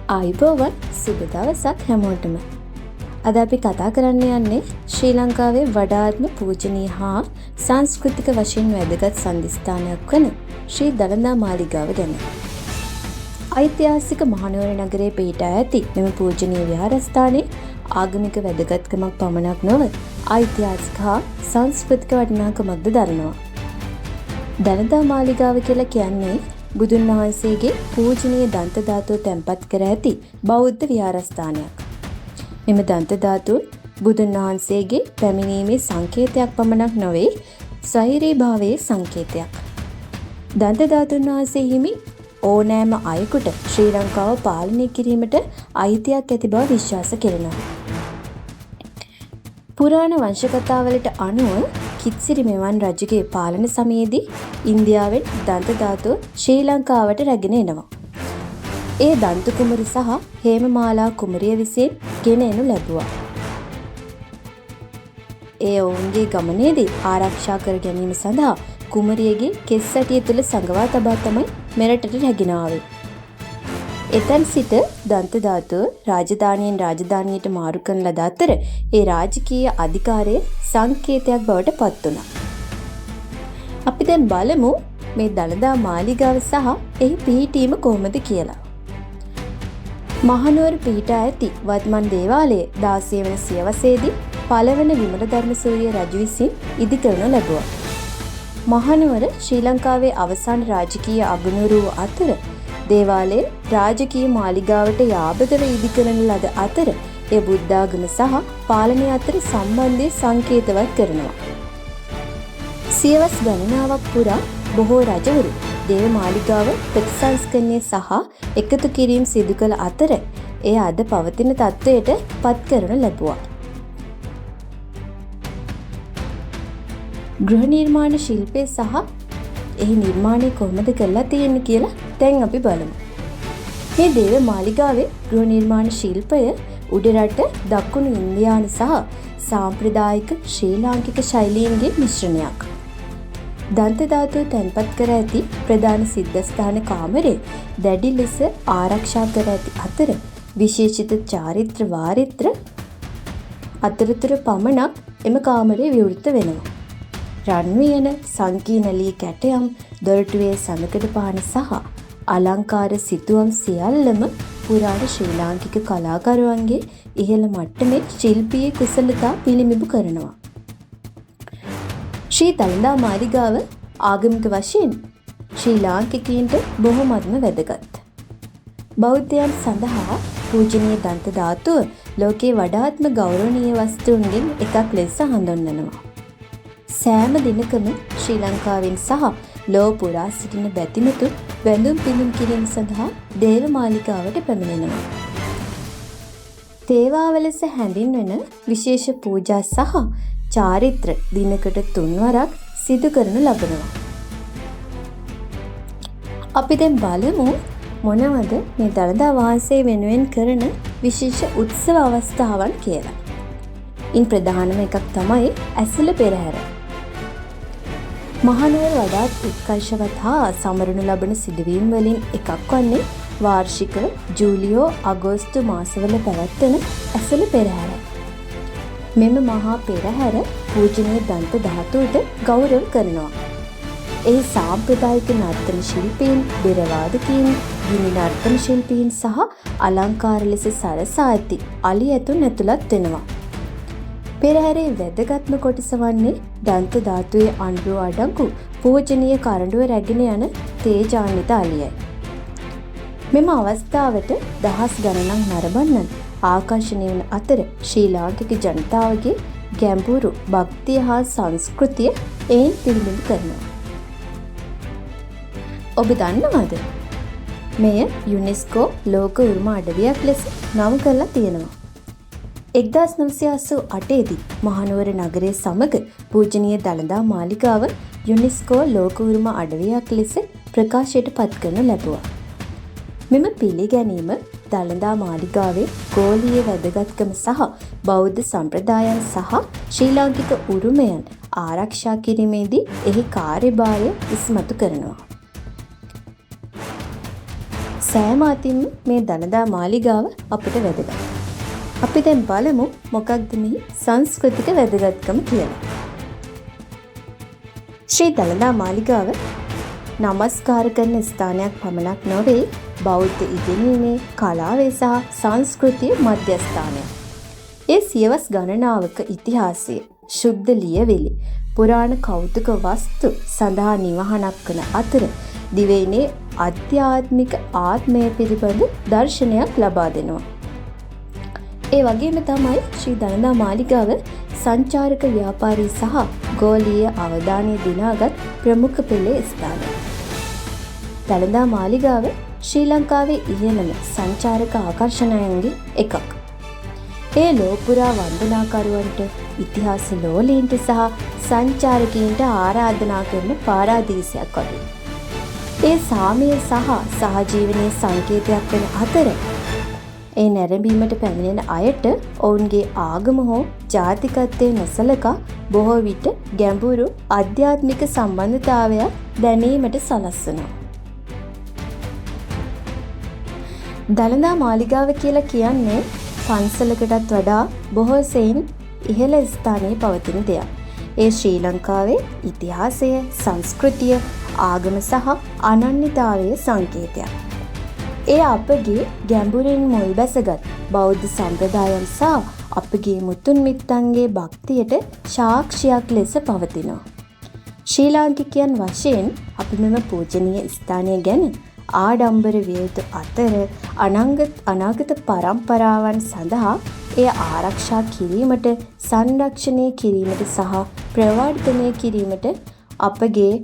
ආයුබෝවන් සුබ දවසක් හැමෝටම. අද අපි කතා කරන්න යන්නේ ශ්‍රී ලංකාවේ වඩාත්ම පූජනීය හා සංස්කෘතික වශයෙන් වැදගත් සන්ධිස්ථානයක් වන ශ්‍රී දළදා මාලිගාව ගැන. ඓතිහාසික මහනුවර නගරයේ පිහිටා ඇති මෙම පූජනීය විහාරස්ථානයේ ආගමික වැදගත්කමක් පමණක් නොව ඓතිහාසික හා සංස්කෘතික වටිනාකමක්ද දරනවා. දළදා මාලිගාව කියලා කියන්නේ බුදුන් වහන්සේගේ පූජනීය දන්ත ධාතුව තැන්පත් කර ඇති බෞද්ධ විහාරස්ථානයක්. මෙම දන්ත ධාතුන් බුදුන් වහන්සේගේ පැමිණීමේ සංකේතයක් පමණක් නොවේ, සෛරීභාවයේ සංකේතයක්. දන්ත ධාතුන් වහන්සේ හිමි ඕනෑම අයෙකුට ශ්‍රී ලංකාව පාලනය කිරීමට අයිතියක් ඇති බව විශ්වාස කෙරෙනවා. පුරාණ වංශකථාවලට අනුව කිත්සිරි මෙවන් රජුගේ පාලන සමයේදී ඉන්දියාවෙන් දන්ත ධාතුව ශ්‍රී ලංකාවට රැගෙන එනවා. ඒ දන්ත කුමරු සහ හේමමාලා කුමරිය විසින් ගෙන එනු ලැබුවා. ඒ ඔවුන්ගේ ගමනේදී ආරක්ෂා කර ගැනීම සඳහා කුමරියගේ කෙස් සැටිය තුළ සඟවා තබා තමයි මෙරටට රැගෙන ආවේ. එතැන් සිට දන්ත ධාතුව රාජධානියෙන් රාජධානියට මාරු කරන ලද අතර ඒ රාජකීය අධිකාරයේ සංකේතයක් බවට පත් වුණා. අපි දැන් බලමු මේ දළදා මාලිගාව සහ එහි පිහිටීම කොහොමද කියලා. මහනුවර පිහිටා ඇති වත්මන් දේවාලය 16 වන සියවසේදී පළවන විමල ධර්මසූරිය රජු විසින් ඉදි කරනු ලැබුවා. මහනුවර ශ්‍රී ලංකාවේ අවසාන රාජකීය අගනුවර වූ අතර දේවාලයේ රාජකීය මාලිගාවට යාබදව ඉදි කරන ලද අතර එය බුද්ධාගම සහ පාලනය අතර සම්බන්ධය සංකේතවත් කරනවා. සියවස් ගණනාවක් පුරා බොහෝ රජවරු දේව මාලිගාව ප්‍රතිසංස්කරණය සහ එකතු කිරීම සිදු කළ අතර එය අද පවතින තත්ත්වයට පත් කරනු ලැබුවා. ගෘහ නිර්මාණ ශිල්පය සහ එහි නිර්මාණය කොහොමද කරලා තියෙන්නේ කියලා දැන් අපි බලමු. මේ දේව මාලිගාවේ ගෘහ නිර්මාණ ශිල්පය උඩරට දකුණු ඉන්දියානු සහ සාම්ප්‍රදායික ශ්‍රී ලාංකික ශෛලීන්ගේ මිශ්‍රණයක්. දන්ත ධාතුව තැන්පත් කර ඇති ප්‍රධාන සිද්ධස්ථාන කාමරය දැඩි ලෙස ආරක්ෂා කර ඇති අතර විශේෂිත චාරිත්‍ර වාරිත්‍ර අතරතුර පමණක් එම කාමරය විවෘත වෙනවා. රන්වියන සංකීර්ණ ලී කැටයම් දොරටුවේ සඳකඩ පාන සහ අලංකාර සිතුවම් සියල්ලම පුරාණ ශ්‍රී ලාංකික කලාකරුවන්ගේ ඉහළ මට්ටමේ ශිල්පීය කුසලතා පිළිඹු කරනවා. ශ්‍රී දළදා මාලිගාව ආගමික වශයෙන් ශ්‍රී ලාංකිකයින්ට බොහොමත්ම වැදගත්. බෞද්ධයන් සඳහා පූජනීය දන්ත ධාතුව ලෝකයේ වඩාත්ම ගෞරවනීය වස්තුන්ගෙන් එකක් ලෙස හඳුන්වනවා. සෑම දිනකම ශ්‍රී ලංකාවෙන් සහ ලොව පුරා සිටින බැතිමතුන් වැඳුම් පිදුම් කිරීම සඳහා දේව මාලිගාවට පැමිණෙනවා. තේවාව ලෙස හැඳින්වෙන විශේෂ පූජා සහ චාරිත්‍ර දිනකට 3 වරක් සිදු කරනු ලබනවා. අපි දැන් බලමු මොනවද මේ දළදා වහන්සේ වෙනුවෙන් කරන විශේෂ උත්සව අවස්ථාවන් කියලා. ඉන් ප්‍රධානම එකක් තමයි ඇසළ පෙරහැර. මහනුවර වඩාත් උත්කර්ෂවත් හා සමරනු ලබන සිදුවීම් වලින් එකක් වන්නේ වාර්ෂිකව ජූලියෝ අගෝස්තු මාසවල පැවැත්වෙන ඇසළ පෙරහැර. මෙම මහා පෙරහැර පූජනීය දන්ත ධාතුවට ගෞරව කරනවා. එහි සාම්ප්‍රදායික නර්තන ශිල්පීන්, බෙර වාදකීන්, ගිනි නර්තන ශිල්පීන් සහ අලංකාර ලෙස සරසා ඇති අලි ඇතුන් ඇතුළත් වෙනවා. පෙරහැරේ වැදගත්ම කොටස වන්නේ දන්ත ධාතුවේ අඬුව අඩංගු පූජනීය කරඬුව රැගෙන යන තේජාන්විත අලියයි. මෙම අවස්ථාවට දහස් ගණනක් නරඹන්නන් ආකර්ෂණය වන අතර ශ්‍රී ලාංකික ජනතාවගේ ගැඹුරු භක්තිය හා සංස්කෘතිය එයින් පිළිබිඹු කරනවා. ඔබ දන්නවද? මෙය යුනෙස්කෝ ලෝක උරුම අඩවියක් ලෙස නම් කරලා තියෙනවා. 1988 දී මහනුවර නගරය සමග පූජනීය දළදා මාලිගාව යුනෙස්කෝ ලෝක උරුම අඩවියක් ලෙස ප්‍රකාශයට පත් කරනු ලැබුවා. මෙම පිළිගැනීම දළදා මාලිගාවේ ගෝලීය වැදගත්කම සහ බෞද්ධ සම්ප්‍රදායන් සහ ශ්‍රී ලාංකික උරුමයන් ආරක්ෂා කිරීමේදී එහි කාර්යභාරය ඉස්මතු කරනවා. සෑම අතින්ම මේ දළදා මාලිගාව අපිට වැදගත්. අපි දැන් බලමු මොකක්ද මේ සංස්කෘතික වැදගත්කම කියලා. ශ්‍රී දළදා මාලිගාව නමස්කාර කරන ස්ථානයක් පමණක් නොවේ, බෞද්ධ ඉගෙනීමේ, කලාවේ සහ සංස්කෘතිය මධ්‍යස්ථානයක්. ඒ සියවස් ගණනාවක ඉතිහාසයේ ශුද්ධ ලියවිලි, පුරාණ කෞතුක වස්තු සඳහා නිවහනක් වන අතර දිවයිනේ ආධ්‍යාත්මික ආත්මය පිළිබඳ දර්ශනයක් ලබා දෙනවා. ඒ වගේම තමයි ශ්‍රී දළදා මාලිගාව සංචාරක ව්‍යාපාරී සහ ගෝලීය අවධානය දිනාගත් ප්‍රමුඛ පෙළේ ස්ථානය. දළදා මාලිගාව ශ්‍රී ලංකාවේ ඉහළම සංචාරක ආකර්ෂණයන්ගේ එකක්. ඒ ලෝපුරා වන්දනාකරුවන්ට, ඉතිහාස ලෝලීන්ට සහ සංචාරකීන්ට ආරාධනා කරන පාරාදීසයක් වගේ. ඒ සාමය සහ සහජීවනයේ සංකේතයක් වන අතර ඒ නැරඹීමට පැමිණෙන අයට ඔවුන්ගේ ආගම හෝ ජාතිකත්වය නොසලකා බොහෝ විට ගැඹුරු ආධ්‍යාත්මික සම්බන්ධතාවයක් දැනීමට සලස්වනවා. දළදා මාලිගාව කියලා කියන්නේ පන්සලකටත් වඩා බොහෝ සෙයින් ඉහළ ස්ථානයේ පවතින දෙයක්. ඒ ශ්‍රී ලංකාවේ ඉතිහාසය, සංස්කෘතිය, ආගම සහ අනන්‍යතාවයේ සංකේතයක්. ඒ අපගේ ගැඹුරින් මුල් බැසගත් බෞද්ධ සම්ප්‍රදායන් සහ අපගේ මුතුන් මිත්තන්ගේ භක්තියට සාක්ෂියක් ලෙස පවතිනවා. ශ්‍රී ලාංකිකයන් වශයෙන් අපි මෙම පූජනීය ස්ථානය ගැන ආඩම්බර විය යුතු අතර අනාගත පරම්පරාවන් සඳහා එය ආරක්ෂා කිරීමට, සංරක්ෂණය කිරීමට සහ ප්‍රවර්ධනය කිරීමට අපගේ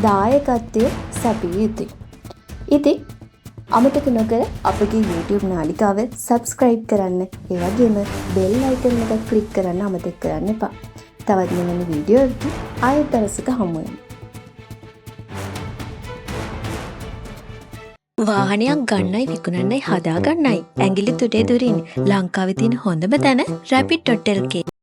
දායකත්වය සැපිය යුතුයි. ඉතින් අමතක නොකර අපගේ YouTube නාලිකාව subscribe කරන්න, ඒ වගේම bell icon එක click කරන්න අමතක කරන්න එපා. තවත් මෙවැනි වීඩියෝ එකකින් ආයෙත් දවසක හමු වෙමු. වාහනයක් ගන්නයි විකුණන්නයි හදා ගන්නයි ඇඟිලි තුඩේ දුරින් ලංකාවේ තියෙන හොඳම තැන Rapid.lk.